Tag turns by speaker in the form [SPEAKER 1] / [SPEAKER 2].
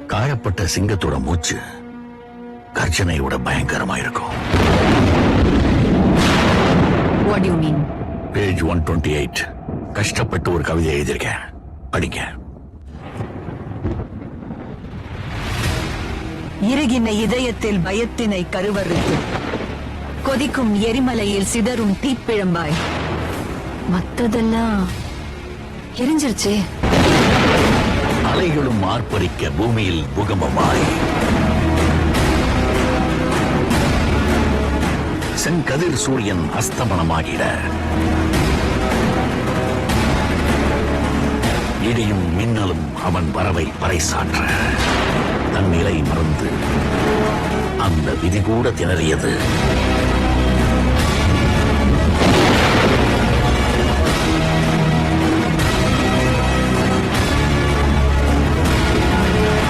[SPEAKER 1] காயப்பட்ட சிங்கத்தோட மூச்சு கர்ஜனையோட பயங்கரமா இருக்கும்.
[SPEAKER 2] What do you mean?
[SPEAKER 1] Page 128. கஷ்டப்பட்டு ஒரு கவிதை எழுதியிருக்கேன், படிங்க.
[SPEAKER 2] இறுகின இதயத்தில் பயத்தினை கருவறுத்து கொதிக்கும் எரிமலையில் சிதறும் தீப்பிழம்பாய் மத்ததெல்லாம் எரிஞ்சிருச்சே.
[SPEAKER 1] அலைகளும் ஆர்ப்பரிக்க பூமியில் பூகம்பமாய் செங்கதிர் சூரியன் அஸ்தமனமாகிட இடியும் மின்னலும் அவன் வரவை பறைசாற்ற தன் நிலை மறந்து அந்த விதி கூட திணறியது.